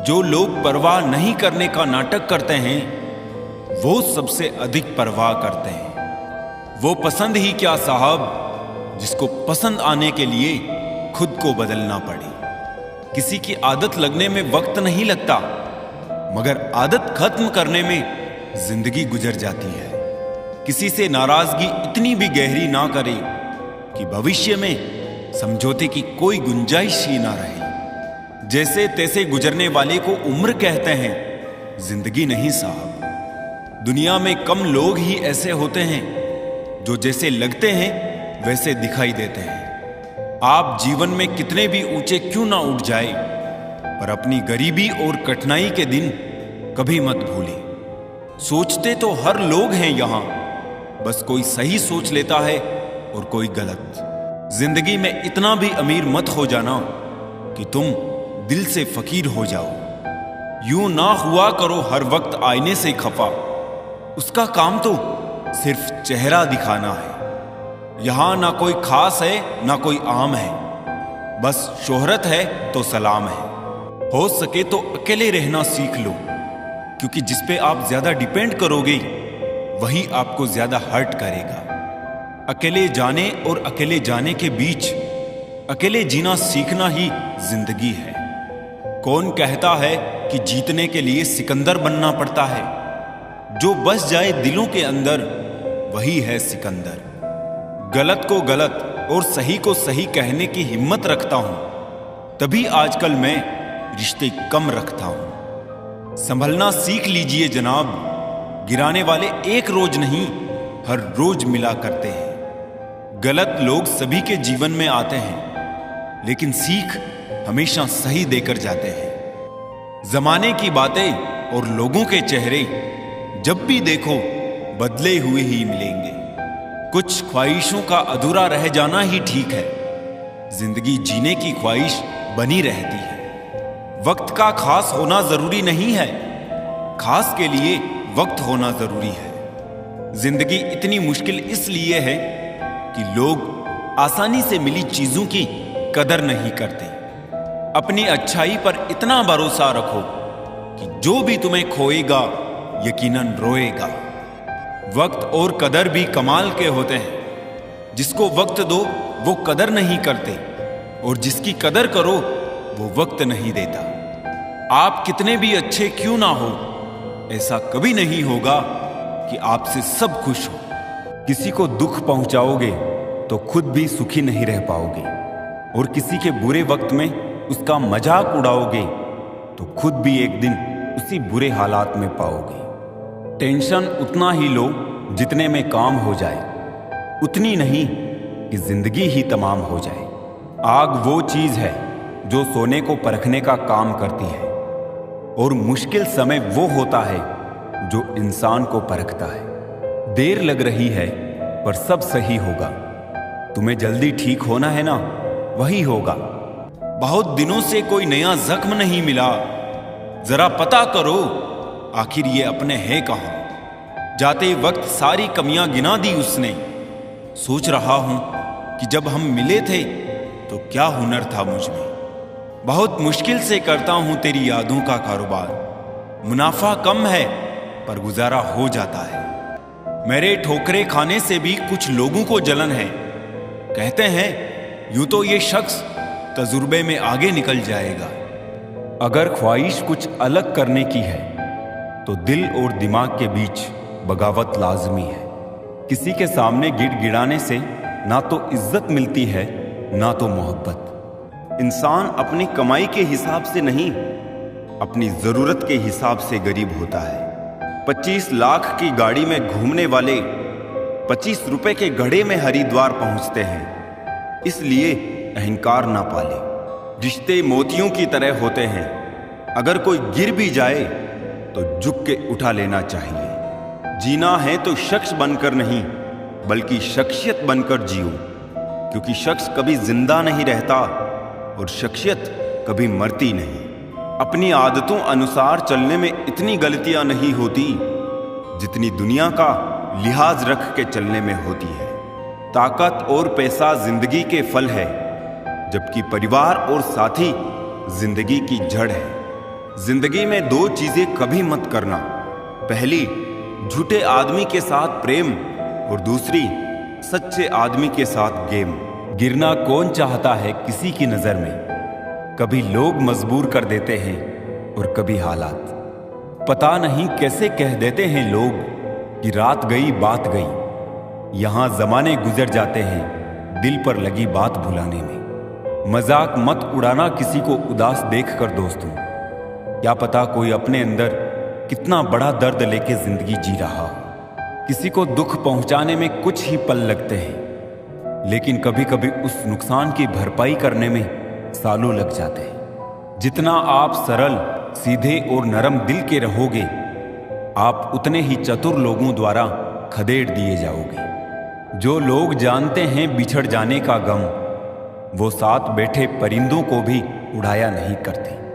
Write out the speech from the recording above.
जो लोग परवाह नहीं करने का नाटक करते हैं वो सबसे अधिक परवाह करते हैं। वो पसंद ही क्या साहब, जिसको पसंद आने के लिए खुद को बदलना पड़े। किसी की आदत लगने में वक्त नहीं लगता, मगर आदत खत्म करने में जिंदगी गुजर जाती है। किसी से नाराजगी इतनी भी गहरी ना करे कि भविष्य में समझौते की कोई गुंजाइश ही ना रहे। जैसे तैसे गुजरने वाले को उम्र कहते हैं, जिंदगी नहीं साहब। दुनिया में कम लोग ही ऐसे होते हैं जो जैसे लगते हैं वैसे दिखाई देते हैं। आप जीवन में कितने भी ऊंचे क्यों ना उठ जाए, पर अपनी गरीबी और कठिनाई के दिन कभी मत भूलें। सोचते तो हर लोग हैं यहां, बस कोई सही सोच लेता है और कोई गलत। जिंदगी में इतना भी अमीर मत हो जाना कि तुम दिल से फकीर हो जाओ। यूं ना हुआ करो हर वक्त आईने से खफा, उसका काम तो सिर्फ चेहरा दिखाना है। यहां ना कोई खास है ना कोई आम है, बस शोहरत है तो सलाम है। हो सके तो अकेले रहना सीख लो, क्योंकि जिस पे आप ज्यादा डिपेंड करोगे वही आपको ज्यादा हर्ट करेगा। अकेले जाने और अकेले जाने के बीच अकेले जीना सीखना ही जिंदगी है। कौन कहता है कि जीतने के लिए सिकंदर बनना पड़ता है? जो बस जाए दिलों के अंदर वही है सिकंदर। गलत को गलत और सही को सही कहने की हिम्मत रखता हूं, तभी आजकल मैं रिश्ते कम रखता हूं। संभलना सीख लीजिए जनाब, गिराने वाले एक रोज नहीं हर रोज मिला करते हैं। गलत लोग सभी के जीवन में आते हैं, लेकिन सीख हमेशा सही देकर जाते हैं। जमाने की बातें और लोगों के चेहरे जब भी देखो बदले हुए ही मिलेंगे। कुछ ख्वाहिशों का अधूरा रह जाना ही ठीक है, जिंदगी जीने की ख्वाहिश बनी रहती है। वक्त का खास होना जरूरी नहीं है, खास के लिए वक्त होना जरूरी है। जिंदगी इतनी मुश्किल इसलिए है कि लोग आसानी से मिली चीजों की कदर नहीं करते। अपनी अच्छाई पर इतना भरोसा रखो कि जो भी तुम्हें खोएगा यकीनन रोएगा। वक्त और कदर भी कमाल के होते हैं। जिसको वक्त दो वो कदर नहीं करते, और जिसकी कदर करो वो वक्त नहीं देता। आप कितने भी अच्छे क्यों ना हो, ऐसा कभी नहीं होगा कि आपसे सब खुश हो। किसी को दुख पहुंचाओगे तो खुद भी सुखी नहीं रह पाओगे, और किसी के बुरे वक्त में उसका मजाक उड़ाओगे तो खुद भी एक दिन उसी बुरे हालात में पाओगे। टेंशन उतना ही लो जितने में काम हो जाए, उतनी नहीं कि जिंदगी ही तमाम हो जाए। आग वो चीज है जो सोने को परखने का काम करती है, और मुश्किल समय वो होता है जो इंसान को परखता है। देर लग रही है पर सब सही होगा। तुम्हें जल्दी ठीक होना है ना, वही होगा। बहुत दिनों से कोई नया जख्म नहीं मिला, जरा पता करो आखिर ये अपने हैं कहां। जाते वक्त सारी कमियां गिना दी उसने। सोच रहा हूं कि जब हम मिले थे तो क्या हुनर था मुझ में। बहुत मुश्किल से करता हूं तेरी यादों का कारोबार। मुनाफा कम है पर गुजारा हो जाता है। मेरे ठोकरे खाने से भी कुछ लोगों को जलन है। कहते हैं यूं तो ये शख्स तजुर्बे में आगे निकल जाएगा। अगर ख्वाहिश कुछ अलग करने की है तो दिल और दिमाग के बीच बगावत लाजमी है। किसी के सामने गिड़गिड़ाने से ना तो इज्जत मिलती है ना तो मोहब्बत। इंसान अपनी कमाई के हिसाब से नहीं, अपनी जरूरत के हिसाब से गरीब होता है। 25 लाख की गाड़ी में घूमने वाले 25 रुपए के घड़े में हरिद्वार पहुंचते हैं। इसलिए अहंकार ना पाले। रिश्ते मोतियों की तरह होते हैं, अगर कोई गिर भी जाए तो झुक के उठा लेना चाहिए। जीना है तो शख्स बनकर नहीं, बल्कि शख्सियत बनकर जियो, क्योंकि शख्स कभी जिंदा नहीं रहता और शख्सियत कभी मरती नहीं। अपनी आदतों अनुसार चलने में इतनी गलतियां नहीं होती जितनी दुनिया का लिहाज रख के चलने में होती है। ताकत और पैसा जिंदगी के फल है, जबकि परिवार और साथी जिंदगी की जड़ है। जिंदगी में दो चीजें कभी मत करना। पहली, झूठे आदमी के साथ प्रेम, और दूसरी, सच्चे आदमी के साथ गेम। गिरना कौन चाहता है किसी की नजर में? कभी लोग मजबूर कर देते हैं और कभी हालात। पता नहीं कैसे कह देते हैं लोग कि रात गई बात गई। यहां जमाने गुजर जाते हैं दिल पर लगी बात भुलाने में। मजाक मत उड़ाना किसी को उदास देखकर दोस्तों। क्या पता कोई अपने अंदर कितना बड़ा दर्द लेके जिंदगी जी रहा हो। किसी को दुख पहुंचाने में कुछ ही पल लगते हैं, लेकिन कभी कभी उस नुकसान की भरपाई करने में सालों लग जाते हैं। जितना आप सरल, सीधे और नरम दिल के रहोगे, आप उतने ही चतुर लोगों द्वारा खदेड़ दिए जाओगे। जो लोग जानते हैं बिछड़ जाने का गम, वो साथ बैठे परिंदों को भी उड़ाया नहीं करते।